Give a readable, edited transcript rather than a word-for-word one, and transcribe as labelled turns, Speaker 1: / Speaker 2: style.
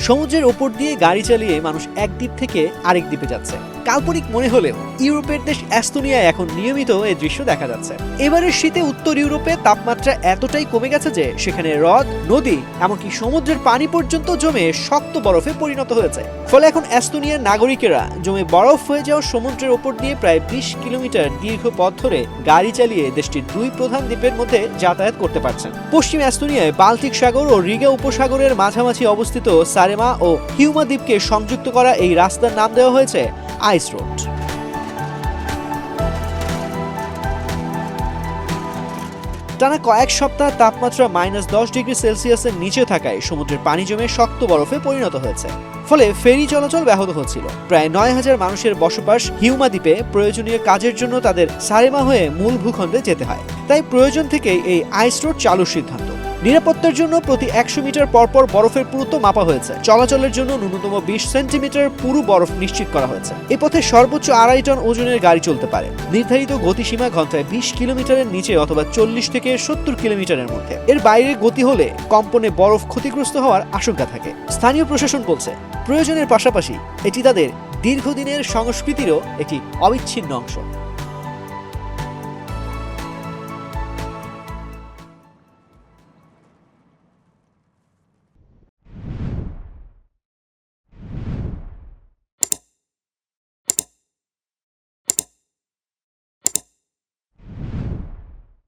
Speaker 1: সমুদ্রের ওপর দিয়ে গাড়ি চালিয়ে মানুষ এক দ্বীপ থেকে আরেক দ্বীপে যাচ্ছে। কাল্পনিক মনে হলেও ইউরোপের দেশ এস্তোনিয়ায় এখন নিয়মিত এই দৃশ্য দেখা যাচ্ছে। এবারের শীতে উত্তর ইউরোপে তাপমাত্রা এতটাই কমে গেছে যে সেখানে হ্রদ, নদী, এমনকি সমুদ্রের পানি পর্যন্ত জমে শক্ত বরফে পরিণত হয়েছে। ফলে এখন এস্তোনিয়ার নাগরিকেরা জমে বরফ হয়ে যাওয়া সমুদ্রের ওপর দিয়ে প্রায় 20 কিলোমিটার দীর্ঘ পথ ধরে গাড়ি চালিয়ে দেশটির দুই প্রধান দ্বীপের মধ্যে যাতায়াত করতে পারছেন। পশ্চিম এস্তোনিয়ায় বাল্টিক সাগর ও রিগা উপসাগরের মাঝামাঝি অবস্থিত সারেমা ও হিউমা দ্বীপকে সংযুক্ত করা এই রাস্তার নাম দেওয়া হয়েছে আইস রোড। টানা কয়েক সপ্তাহ তাপমাত্রা -10 ডিগ্রি সেলসিয়াসের নিচে থাকায় সমুদ্রের পানি জমে শক্ত বরফে পরিণত হয়েছে। ফলে ফেরি চলাচল ব্যাহত হচ্ছিল। প্রায় 9000 মানুষের বসবাস হিউমা দ্বীপে প্রয়োজনীয় কাজের জন্য তাদের সারেমা হয়ে মূল ভূখণ্ডে যেতে হয়। তাই প্রয়োজন থেকেই এই আইস রোড চালুর সিদ্ধান্ত। নিরাপত্তার জন্য প্রতি 100 মিটার পরপর বরফের পুরুত্ব মাপা হয়েছে। চলাচলের জন্য ন্যূনতম 20 সেন্টিমিটার পুরু বরফ নিশ্চিত করা হয়েছে। এ পথে সর্বোচ্চ 2.5 টন ওজনের গাড়ি চলতে পারে। নির্ধারিত গতিসীমা ঘন্টায় 20 কিলোমিটারের নিচে অথবা 40 থেকে 70 কিলোমিটারের মধ্যে। এর বাইরে গতি হলে কম্পনে বরফ ক্ষতিগ্রস্ত হওয়ার আশঙ্কা থাকে। স্থানীয় প্রশাসন বলছে, প্রয়োজনের পাশাপাশি এটি তাদের দীর্ঘদিনের সংস্কৃতিরও একটি অবিচ্ছিন্ন অংশ।